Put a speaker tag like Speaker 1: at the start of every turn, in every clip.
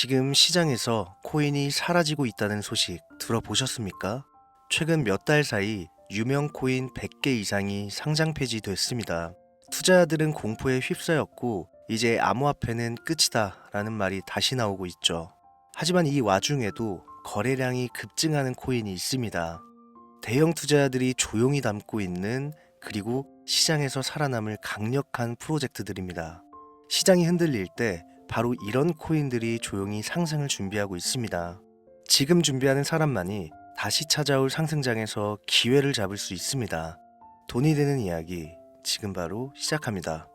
Speaker 1: 지금 시장에서 코인이 사라지고 있다는 소식 들어보셨습니까? 최근 몇 달 사이 유명 코인 100개 이상이 상장 폐지됐습니다. 투자자들은 공포에 휩싸였고 이제 암호화폐는 끝이다 라는 말이 다시 나오고 있죠. 하지만 이 와중에도 거래량이 급증하는 코인이 있습니다. 대형 투자자들이 조용히 담고 있는 그리고 시장에서 살아남을 강력한 프로젝트들입니다. 시장이 흔들릴 때 바로 이런 코인들이 조용히 상승을 준비하고 있습니다. 지금 준비하는 사람만이 다시 찾아올 상승장에서 기회를 잡을 수 있습니다. 돈이 되는 이야기 지금 바로 시작합니다.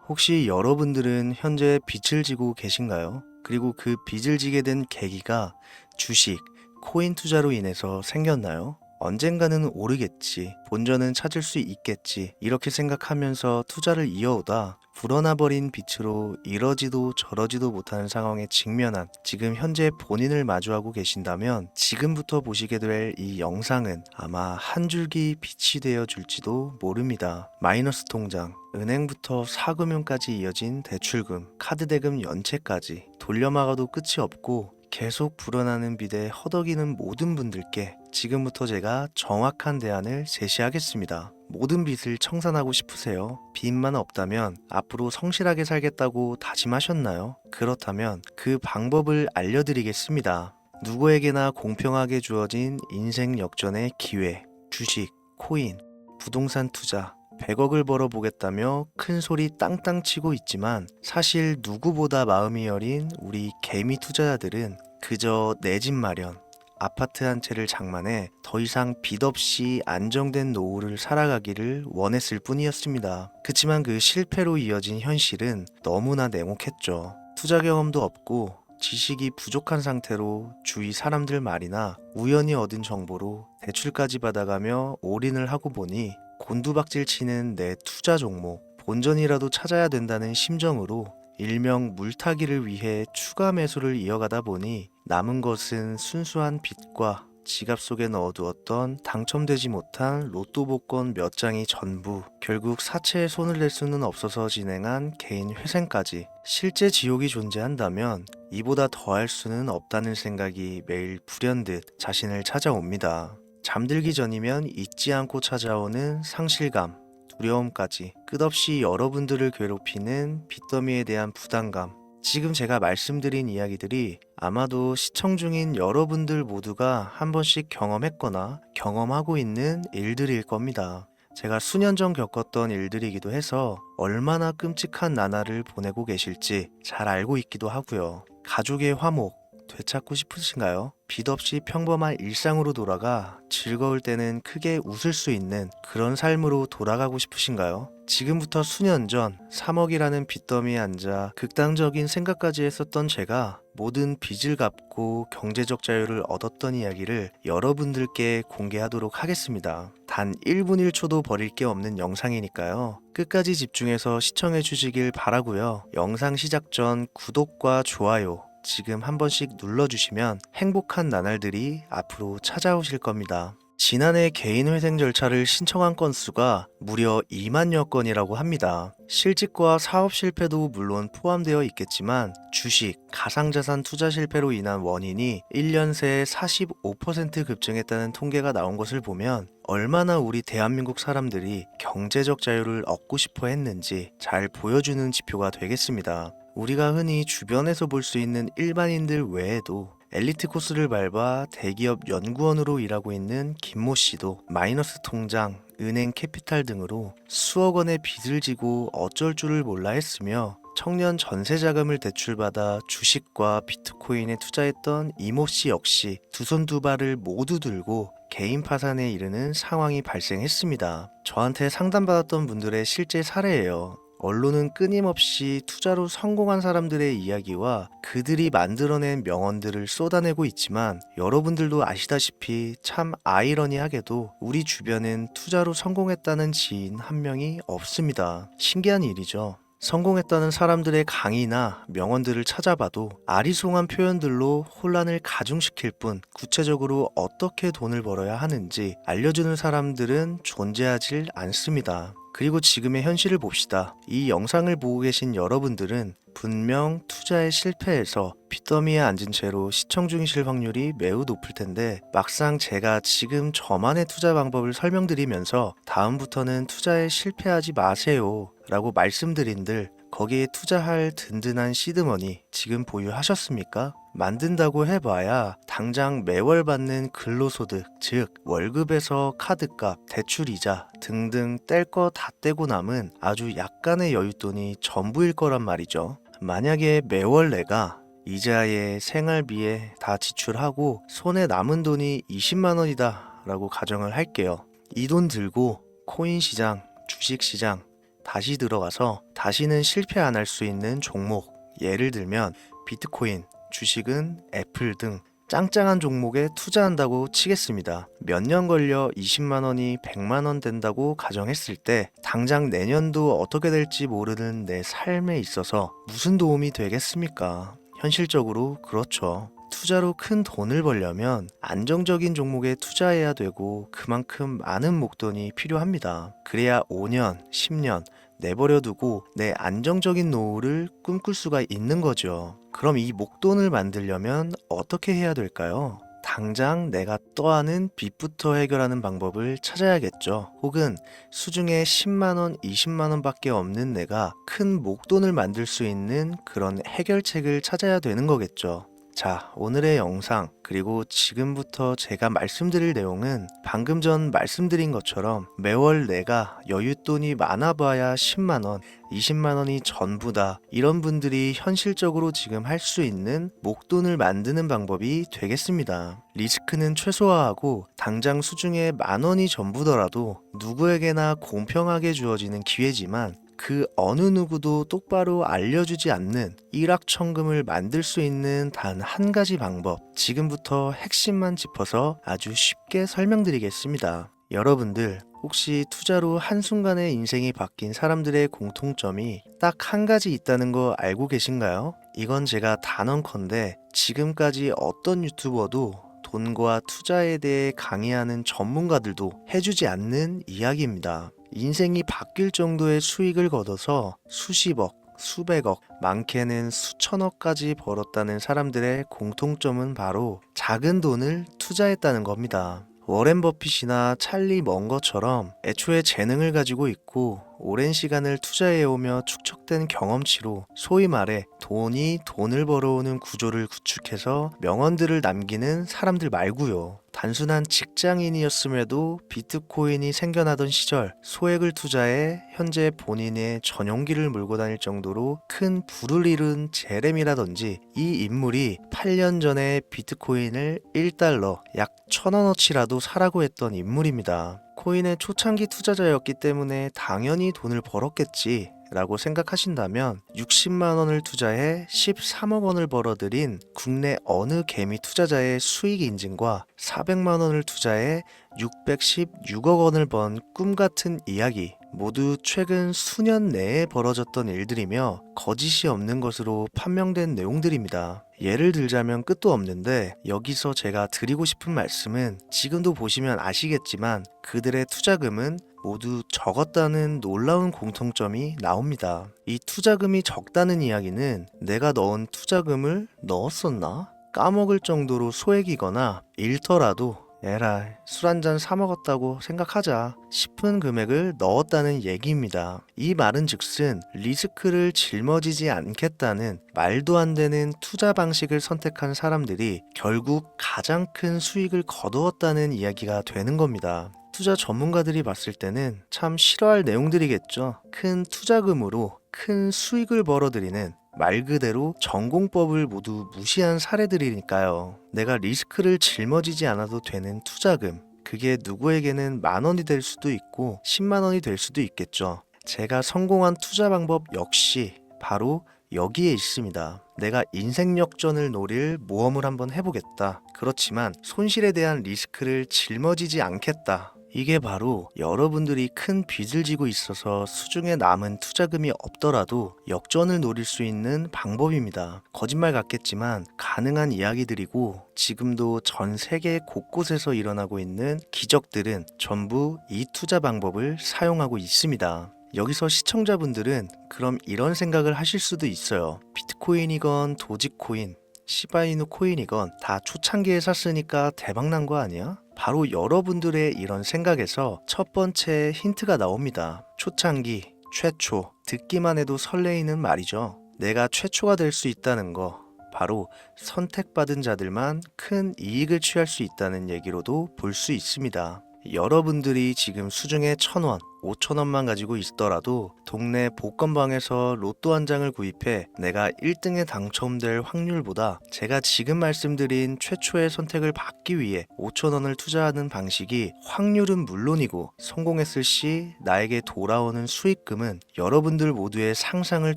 Speaker 1: 혹시 여러분들은 현재 빚을 지고 계신가요? 그리고 그 빚을 지게 된 계기가 주식, 코인 투자로 인해서 생겼나요? 언젠가는 오르겠지, 본전은 찾을 수 있겠지, 이렇게 생각하면서 투자를 이어오다 불어나버린 빚으로 이러지도 저러지도 못하는 상황에 직면한 지금 현재 본인을 마주하고 계신다면 지금부터 보시게 될 이 영상은 아마 한 줄기 빛이 되어 줄지도 모릅니다. 마이너스 통장, 은행부터 사금융까지 이어진 대출금, 카드 대금 연체까지 돌려막아도 끝이 없고 계속 불어나는 빚에 허덕이는 모든 분들께 지금부터 제가 정확한 대안을 제시하겠습니다. 모든 빚을 청산하고 싶으세요? 빚만 없다면 앞으로 성실하게 살겠다고 다짐하셨나요? 그렇다면 그 방법을 알려드리겠습니다. 누구에게나 공평하게 주어진 인생 역전의 기회, 주식, 코인, 부동산 투자, 100억을 벌어보겠다며 큰 소리 땅땅 치고 있지만 사실 누구보다 마음이 여린 우리 개미 투자자들은 그저 내 집 마련, 아파트 한 채를 장만해 더 이상 빚 없이 안정된 노후를 살아가기를 원했을 뿐이었습니다. 그치만 그 실패로 이어진 현실은 너무나 냉혹했죠. 투자 경험도 없고 지식이 부족한 상태로 주위 사람들 말이나 우연히 얻은 정보로 대출까지 받아가며 올인을 하고 보니 곤두박질 치는 내 투자 종목, 본전이라도 찾아야 된다는 심정으로 일명 물타기를 위해 추가 매수를 이어가다 보니 남은 것은 순수한 빚과 지갑 속에 넣어두었던 당첨되지 못한 로또 복권 몇 장이 전부, 결국 사채에 손을 댈 수는 없어서 진행한 개인 회생까지. 실제 지옥이 존재한다면 이보다 더할 수는 없다는 생각이 매일 불현듯 자신을 찾아옵니다. 잠들기 전이면 잊지 않고 찾아오는 상실감, 두려움까지 끝없이 여러분들을 괴롭히는 빚더미에 대한 부담감. 지금 제가 말씀드린 이야기들이 아마도 시청 중인 여러분들 모두가 한 번씩 경험했거나 경험하고 있는 일들일 겁니다. 제가 수년 전 겪었던 일들이기도 해서 얼마나 끔찍한 나날을 보내고 계실지 잘 알고 있기도 하고요. 가족의 화목, 되찾고 싶으신가요? 빚 없이 평범한 일상으로 돌아가 즐거울 때는 크게 웃을 수 있는 그런 삶으로 돌아가고 싶으신가요? 지금부터 수년 전 3억이라는 빚더미에 앉아 극단적인 생각까지 했었던 제가 모든 빚을 갚고 경제적 자유를 얻었던 이야기를 여러분들께 공개하도록 하겠습니다. 단 1분 1초도 버릴 게 없는 영상이니까요. 끝까지 집중해서 시청해 주시길 바라고요. 영상 시작 전 구독과 좋아요 지금 한 번씩 눌러주시면 행복한 나날들이 앞으로 찾아오실 겁니다. 지난해 개인 회생 절차를 신청한 건수가 무려 2만여 건이라고 합니다. 실직과 사업 실패도 물론 포함되어 있겠지만 주식, 가상자산 투자 실패로 인한 원인이 1년 새에 45% 급증했다는 통계가 나온 것을 보면 얼마나 우리 대한민국 사람들이 경제적 자유를 얻고 싶어 했는지 잘 보여주는 지표가 되겠습니다. 우리가 흔히 주변에서 볼 수 있는 일반인들 외에도 엘리트 코스를 밟아 대기업 연구원으로 일하고 있는 김모 씨도 마이너스 통장, 은행 캐피탈 등으로 수억 원의 빚을 지고 어쩔 줄을 몰라 했으며 청년 전세 자금을 대출받아 주식과 비트코인에 투자했던 이모 씨 역시 두 손 두 발을 모두 들고 개인 파산에 이르는 상황이 발생했습니다. 저한테 상담받았던 분들의 실제 사례예요. 언론은 끊임없이 투자로 성공한 사람들의 이야기와 그들이 만들어낸 명언들을 쏟아내고 있지만 여러분들도 아시다시피 참 아이러니하게도 우리 주변엔 투자로 성공했다는 지인 한 명이 없습니다. 신기한 일이죠. 성공했다는 사람들의 강의나 명언들을 찾아봐도 아리송한 표현들로 혼란을 가중시킬 뿐 구체적으로 어떻게 돈을 벌어야 하는지 알려주는 사람들은 존재하질 않습니다. 그리고 지금의 현실을 봅시다. 이 영상을 보고 계신 여러분들은 분명 투자에 실패해서 빚더미에 앉은 채로 시청 중이실 확률이 매우 높을 텐데, 막상 제가 지금 저만의 투자 방법을 설명드리면서 다음부터는 투자에 실패하지 마세요 라고 말씀드린들 거기에 투자할 든든한 시드머니 지금 보유하셨습니까? 만든다고 해봐야 당장 매월 받는 근로소득, 즉 월급에서 카드값, 대출이자 등등 뗄 거 다 떼고 남은 아주 약간의 여윳돈이 전부일 거란 말이죠. 만약에 매월 내가 이자에 생활비에 다 지출하고 손에 남은 돈이 20만 원이다 라고 가정을 할게요. 이 돈 들고 코인 시장, 주식 시장 다시 들어가서 다시는 실패 안 할 수 있는 종목, 예를 들면 비트코인, 주식은 애플 등 짱짱한 종목에 투자한다고 치겠습니다. 몇 년 걸려 20만 원이 100만 원 된다고 가정했을 때 당장 내년도 어떻게 될지 모르는 내 삶에 있어서 무슨 도움이 되겠습니까? 현실적으로 그렇죠. 투자로 큰 돈을 벌려면 안정적인 종목에 투자해야 되고 그만큼 많은 목돈이 필요합니다. 그래야 5년, 10년 내버려 두고 내 안정적인 노후를 꿈꿀 수가 있는 거죠. 그럼 이 목돈을 만들려면 어떻게 해야 될까요? 당장 내가 떠안은 빚부터 해결하는 방법을 찾아야겠죠. 혹은 수중에 10만원, 20만원 밖에 없는 내가 큰 목돈을 만들 수 있는 그런 해결책을 찾아야 되는 거겠죠. 자, 오늘의 영상 그리고 지금부터 제가 말씀드릴 내용은 방금 전 말씀드린 것처럼 매월 내가 여윳돈이 많아봐야 10만원, 20만원이 전부다, 이런 분들이 현실적으로 지금 할 수 있는 목돈을 만드는 방법이 되겠습니다. 리스크는 최소화하고 당장 수중에 만원이 전부더라도 누구에게나 공평하게 주어지는 기회지만 그 어느 누구도 똑바로 알려주지 않는 일확천금을 만들 수 있는 단 한 가지 방법, 지금부터 핵심만 짚어서 아주 쉽게 설명드리겠습니다. 여러분들 혹시 투자로 한순간에 인생이 바뀐 사람들의 공통점이 딱 한 가지 있다는 거 알고 계신가요? 이건 제가 단언컨대 지금까지 어떤 유튜버도 돈과 투자에 대해 강의하는 전문가들도 해주지 않는 이야기입니다. 인생이 바뀔 정도의 수익을 거둬서 수십억, 수백억, 많게는 수천억까지 벌었다는 사람들의 공통점은 바로 작은 돈을 투자했다는 겁니다. 워렌 버핏이나 찰리 먼거처럼 애초에 재능을 가지고 있고 오랜 시간을 투자해오며 축적된 경험치로 소위 말해 돈이 돈을 벌어오는 구조를 구축해서 명언들을 남기는 사람들 말고요. 단순한 직장인이었음에도 비트코인이 생겨나던 시절 소액을 투자해 현재 본인의 전용기를 몰고 다닐 정도로 큰 부를 이룬 제렘이라든지, 이 인물이 8년 전에 비트코인을 1달러 약 1,000원어치라도 사라고 했던 인물입니다. 코인의 초창기 투자자였기 때문에 당연히 돈을 벌었겠지 라고 생각하신다면 60만 원을 투자해 13억 원을 벌어들인 국내 어느 개미 투자자의 수익 인증과 400만 원을 투자해 616억 원을 번 꿈같은 이야기, 모두 최근 수년 내에 벌어졌던 일들이며 거짓이 없는 것으로 판명된 내용들입니다. 예를 들자면 끝도 없는데 여기서 제가 드리고 싶은 말씀은 지금도 보시면 아시겠지만 그들의 투자금은 모두 적었다는 놀라운 공통점이 나옵니다. 이 투자금이 적다는 이야기는 내가 넣은 투자금을 넣었었나? 까먹을 정도로 소액이거나 잃더라도 에라이 술 한잔 사 먹었다고 생각하자 싶은 금액을 넣었다는 얘기입니다. 이 말은 즉슨 리스크를 짊어지지 않겠다는 말도 안 되는 투자 방식을 선택한 사람들이 결국 가장 큰 수익을 거두었다는 이야기가 되는 겁니다. 투자 전문가들이 봤을 때는 참 싫어할 내용들이겠죠. 큰 투자금으로 큰 수익을 벌어들이는, 말 그대로 전공법을 모두 무시한 사례들이니까요. 내가 리스크를 짊어지지 않아도 되는 투자금, 그게 누구에게는 만 원이 될 수도 있고 10만 원이 될 수도 있겠죠. 제가 성공한 투자 방법 역시 바로 여기에 있습니다. 내가 인생 역전을 노릴 모험을 한번 해보겠다. 그렇지만 손실에 대한 리스크를 짊어지지 않겠다. 이게 바로 여러분들이 큰 빚을 지고 있어서 수중에 남은 투자금이 없더라도 역전을 노릴 수 있는 방법입니다. 거짓말 같겠지만 가능한 이야기들이고 지금도 전 세계 곳곳에서 일어나고 있는 기적들은 전부 이 투자 방법을 사용하고 있습니다. 여기서 시청자분들은 그럼 이런 생각을 하실 수도 있어요. 비트코인이건 도지코인, 시바이누 코인이건 다 초창기에 샀으니까 대박난 거 아니야? 바로 여러분들의 이런 생각에서 첫 번째 힌트가 나옵니다. 초창기, 최초, 듣기만 해도 설레이는 말이죠. 내가 최초가 될 수 있다는 거, 바로 선택받은 자들만 큰 이익을 취할 수 있다는 얘기로도 볼 수 있습니다. 여러분들이 지금 수중에 1,000원, 5,000원만 가지고 있더라도 동네 복권방에서 로또 한 장을 구입해 내가 1등에 당첨될 확률보다 제가 지금 말씀드린 최초의 선택을 받기 위해 5,000원을 투자하는 방식이 확률은 물론이고 성공했을 시 나에게 돌아오는 수익금은 여러분들 모두의 상상을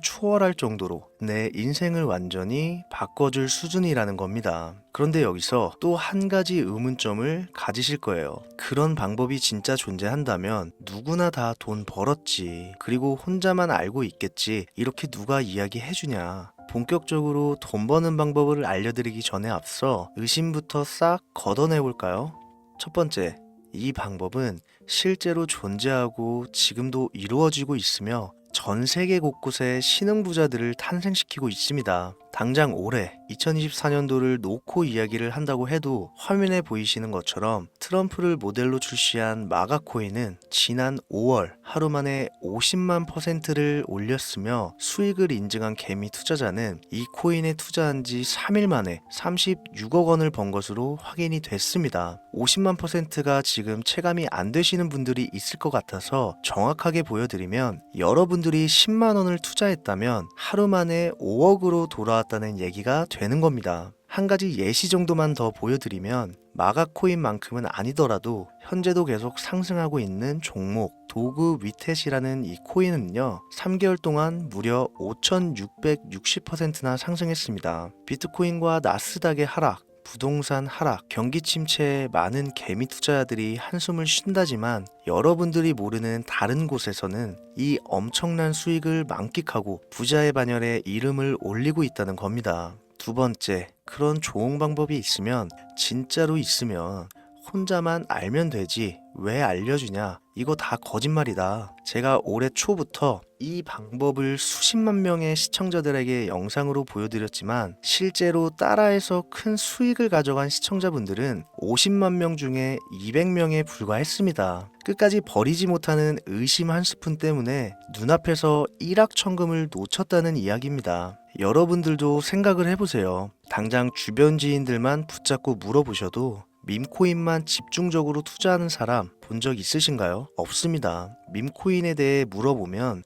Speaker 1: 초월할 정도로 내 인생을 완전히 바꿔줄 수준이라는 겁니다. 그런데 여기서 또 한 가지 의문점을 가지실 거예요. 그런 방법이 진짜 존재한다면 누구나 다 돈 벌었지. 그리고 혼자만 알고 있겠지. 이렇게 누가 이야기해주냐. 본격적으로 돈 버는 방법을 알려드리기 전에 앞서 의심부터 싹 걷어내볼까요? 첫 번째, 이 방법은 실제로 존재하고 지금도 이루어지고 있으며 전 세계 곳곳에 신흥부자들을 탄생시키고 있습니다. 당장 올해 2024년도를 놓고 이야기를 한다고 해도 화면에 보이시는 것처럼 트럼프를 모델로 출시한 마가코인은 지난 5월 하루 만에 50만 %를 올렸으며 수익을 인증한 개미 투자자는 이 코인에 투자한 지 3일 만에 36억 원을 번 것으로 확인이 됐습니다. 50만 %가 지금 체감이 안 되시는 분들이 있을 것 같아서 정확하게 보여드리면 여러분들이 10만 원을 투자했다면 하루 만에 5억으로 돌아왔다는 얘기가 되는 겁니다. 한 가지 예시 정도만 더 보여드리면 마가코인만큼은 아니더라도 현재도 계속 상승하고 있는 종목 도구 위텟이라는 이 코인은요 3개월 동안 무려 5,660%나 상승했습니다. 비트코인과 나스닥의 하락, 부동산 하락, 경기 침체에 많은 개미 투자자들이 한숨을 쉰다지만 여러분들이 모르는 다른 곳에서는 이 엄청난 수익을 만끽하고 부자의 반열에 이름을 올리고 있다는 겁니다. 두 번째, 그런 좋은 방법이 있으면 진짜로 있으면 혼자만 알면 되지 왜 알려주냐? 이거 다 거짓말이다. 제가 올해 초부터 이 방법을 수십만 명의 시청자들에게 영상으로 보여드렸지만 실제로 따라해서 큰 수익을 가져간 시청자분들은 50만 명 중에 200명에 불과했습니다. 끝까지 버리지 못하는 의심 한 스푼 때문에 눈앞에서 일확천금을 놓쳤다는 이야기입니다. 여러분들도 생각을 해보세요. 당장 주변 지인들만 붙잡고 물어보셔도 밈코인만 집중적으로 투자하는 사람 본 적 있으신가요? 없습니다. 밈코인에 대해 물어보면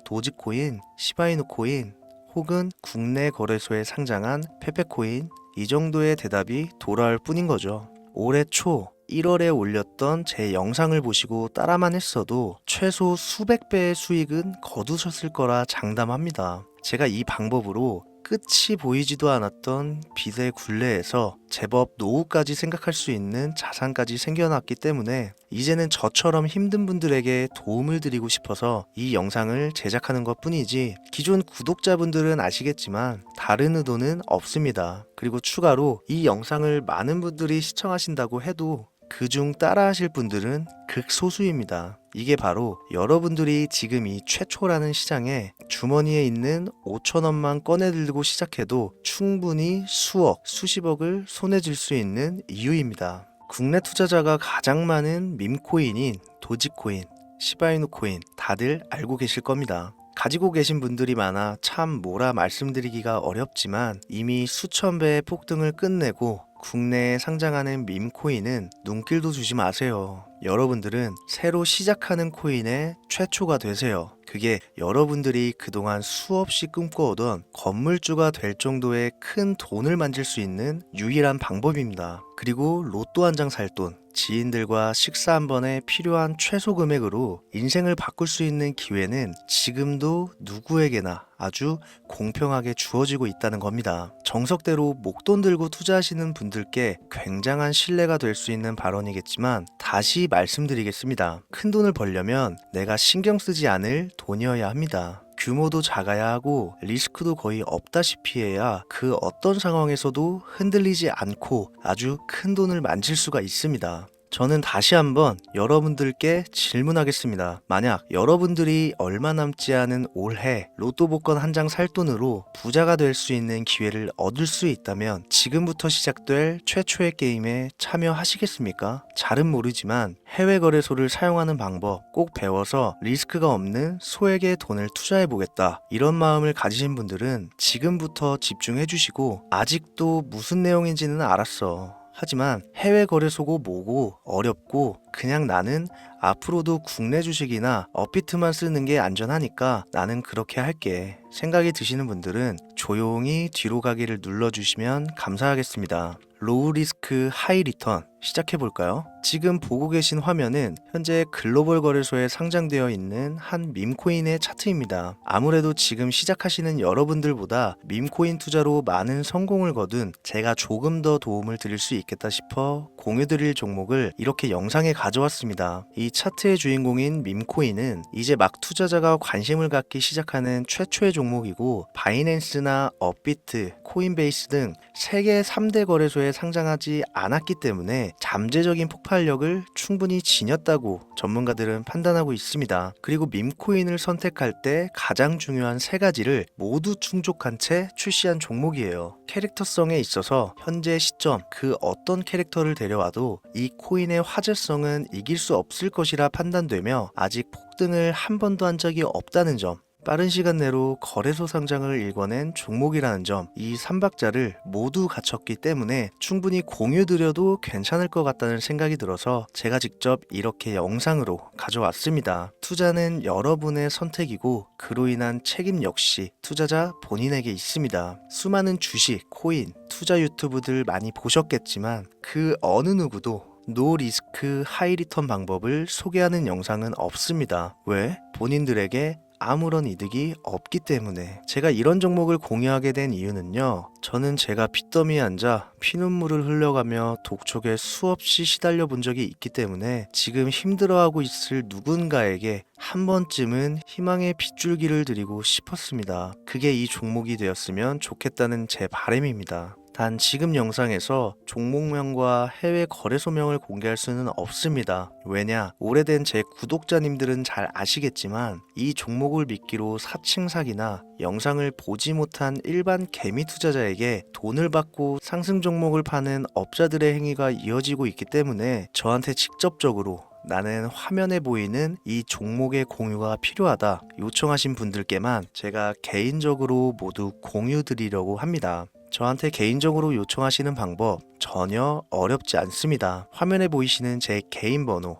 Speaker 1: 도지코인, 시바이누 코인 혹은 국내 거래소에 상장한 페페코인 이 정도의 대답이 돌아올 뿐인 거죠. 올해 초 1월에 올렸던 제 영상을 보시고 따라만 했어도 최소 수백 배의 수익은 거두셨을 거라 장담합니다. 제가 이 방법으로 끝이 보이지도 않았던 빚의 굴레에서 제법 노후까지 생각할 수 있는 자산까지 생겨났기 때문에 이제는 저처럼 힘든 분들에게 도움을 드리고 싶어서 이 영상을 제작하는 것 뿐이지 기존 구독자분들은 아시겠지만 다른 의도는 없습니다. 그리고 추가로 이 영상을 많은 분들이 시청하신다고 해도 그중 따라하실 분들은 극소수입니다. 이게 바로 여러분들이 지금 이 최초라는 시장에 주머니에 있는 5,000원만 꺼내들고 시작해도 충분히 수억, 수십억을 손에 쥘 수 있는 이유입니다. 국내 투자자가 가장 많은 밈코인인 도지코인, 시바이누 코인 다들 알고 계실 겁니다. 가지고 계신 분들이 많아 참 뭐라 말씀드리기가 어렵지만 이미 수천 배의 폭등을 끝내고 국내에 상장하는 밈코인은 눈길도 주지 마세요. 여러분들은 새로 시작하는 코인의 최초가 되세요. 그게 여러분들이 그동안 수없이 꿈꿔오던 건물주가 될 정도의 큰 돈을 만질 수 있는 유일한 방법입니다. 그리고 로또 한 장 살 돈, 지인들과 식사 한 번에 필요한 최소 금액으로 인생을 바꿀 수 있는 기회는 지금도 누구에게나 아주 공평하게 주어지고 있다는 겁니다. 정석대로 목돈 들고 투자하시는 분들께 굉장한 신뢰가 될 수 있는 발언이겠지만 다시 말씀드리겠습니다. 큰 돈을 벌려면 내가 신경 쓰지 않을 돈이어야 합니다. 규모도 작아야 하고 리스크도 거의 없다시피 해야 그 어떤 상황에서도 흔들리지 않고 아주 큰 돈을 만질 수가 있습니다. 저는 다시 한번 여러분들께 질문하겠습니다. 만약 여러분들이 얼마 남지 않은 올해 로또 복권 한 장 살 돈으로 부자가 될 수 있는 기회를 얻을 수 있다면 지금부터 시작될 최초의 게임에 참여하시겠습니까? 잘은 모르지만 해외 거래소를 사용하는 방법 꼭 배워서 리스크가 없는 소액의 돈을 투자해 보겠다. 이런 마음을 가지신 분들은 지금부터 집중해 주시고 아직도 무슨 내용인지는 알았어. 하지만 해외 거래소고 뭐고 어렵고 그냥 나는 앞으로도 국내 주식이나 업비트만 쓰는 게 안전하니까 나는 그렇게 할게 생각이 드시는 분들은 조용히 뒤로 가기를 눌러주시면 감사하겠습니다. 로우 리스크 하이 리턴 시작해볼까요? 지금 보고 계신 화면은 현재 글로벌 거래소에 상장되어 있는 한 밈코인의 차트입니다. 아무래도 지금 시작하시는 여러분들보다 밈코인 투자로 많은 성공을 거둔 제가 조금 더 도움을 드릴 수 있겠다 싶어 공유드릴 종목을 이렇게 영상에 가져왔습니다. 이 차트의 주인공인 밈코인은 이제 막 투자자가 관심을 갖기 시작하는 최초의 종목이고 바이낸스나 업비트, 코인베이스 등 세계 3대 거래소에 상장하지 않았기 때문에 잠재적인 폭발력을 충분히 지녔다고 전문가들은 판단하고 있습니다. 그리고 밈코인을 선택할 때 가장 중요한 세 가지를 모두 충족한 채 출시한 종목이에요. 캐릭터성에 있어서 현재 시점 그 어떤 캐릭터를 데려와도 이 코인의 화제성은 이길 수 없을 것이라 판단되며 아직 폭등을 한 번도 한 적이 없다는 점, 빠른 시간 내로 거래소 상장을 일궈낸 종목이라는 점, 이 3박자를 모두 갖췄기 때문에 충분히 공유드려도 괜찮을 것 같다는 생각이 들어서 제가 직접 이렇게 영상으로 가져왔습니다. 투자는 여러분의 선택이고 그로 인한 책임 역시 투자자 본인에게 있습니다. 수많은 주식, 코인, 투자 유튜브들 많이 보셨겠지만 그 어느 누구도 노 리스크 하이 리턴 방법을 소개하는 영상은 없습니다. 왜? 본인들에게 아무런 이득이 없기 때문에. 제가 이런 종목을 공유하게 된 이유는요, 저는 제가 빚더미에 앉아 피눈물을 흘려가며 독촉에 수없이 시달려 본 적이 있기 때문에 지금 힘들어하고 있을 누군가에게 한 번쯤은 희망의 빗줄기를 드리고 싶었습니다. 그게 이 종목이 되었으면 좋겠다는 제 바람입니다. 단 지금 영상에서 종목명과 해외 거래소명을 공개할 수는 없습니다. 왜냐? 오래된 제 구독자님들은 잘 아시겠지만 이 종목을 미끼로 사칭 사기나 영상을 보지 못한 일반 개미 투자자에게 돈을 받고 상승 종목을 파는 업자들의 행위가 이어지고 있기 때문에 저한테 직접적으로 나는 화면에 보이는 이 종목의 공유가 필요하다 요청하신 분들께만 제가 개인적으로 모두 공유 드리려고 합니다. 저한테 개인적으로 요청하시는 방법 전혀 어렵지 않습니다. 화면에 보이시는 제 개인 번호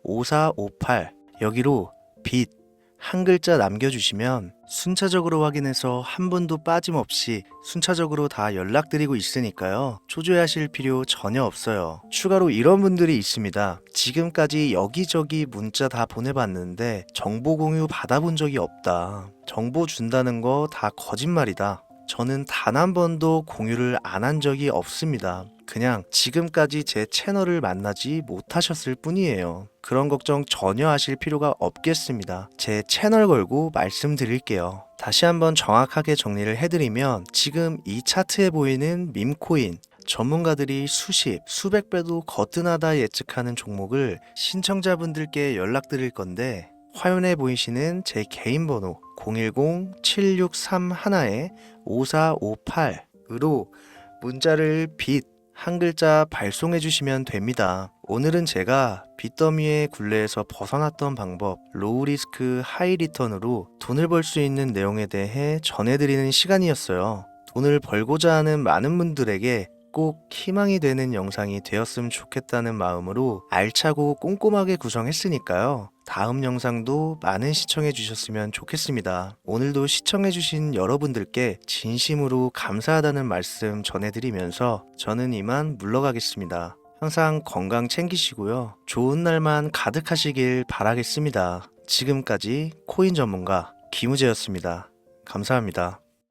Speaker 1: 010-7631-5458 여기로 빚 한 글자 남겨주시면 순차적으로 확인해서 한 분도 빠짐없이 순차적으로 다 연락드리고 있으니까요. 초조해하실 필요 전혀 없어요. 추가로 이런 분들이 있습니다. 지금까지 여기저기 문자 다 보내봤는데 정보 공유 받아본 적이 없다. 정보 준다는 거 다 거짓말이다. 저는 단 한 번도 공유를 안 한 적이 없습니다. 그냥 지금까지 제 채널을 만나지 못하셨을 뿐이에요. 그런 걱정 전혀 하실 필요가 없겠습니다. 제 채널 걸고 말씀드릴게요. 다시 한번 정확하게 정리를 해드리면 지금 이 차트에 보이는 밈코인 전문가들이 수십, 수백 배도 거뜬하다 예측하는 종목을 신청자분들께 연락드릴 건데 화면에 보이시는 제 개인 번호 010-7631-5458으로 문자를 빚 한 글자 발송해 주시면 됩니다. 오늘은 제가 빚더미의 굴레에서 벗어났던 방법, 로우 리스크 하이 리턴으로 돈을 벌 수 있는 내용에 대해 전해드리는 시간이었어요. 돈을 벌고자 하는 많은 분들에게 꼭 희망이 되는 영상이 되었으면 좋겠다는 마음으로 알차고 꼼꼼하게 구성했으니까요. 다음 영상도 많은 시청해 주셨으면 좋겠습니다. 오늘도 시청해 주신 여러분들께 진심으로 감사하다는 말씀 전해드리면서 저는 이만 물러가겠습니다. 항상 건강 챙기시고요. 좋은 날만 가득하시길 바라겠습니다. 지금까지 코인 전문가 김우재였습니다. 감사합니다.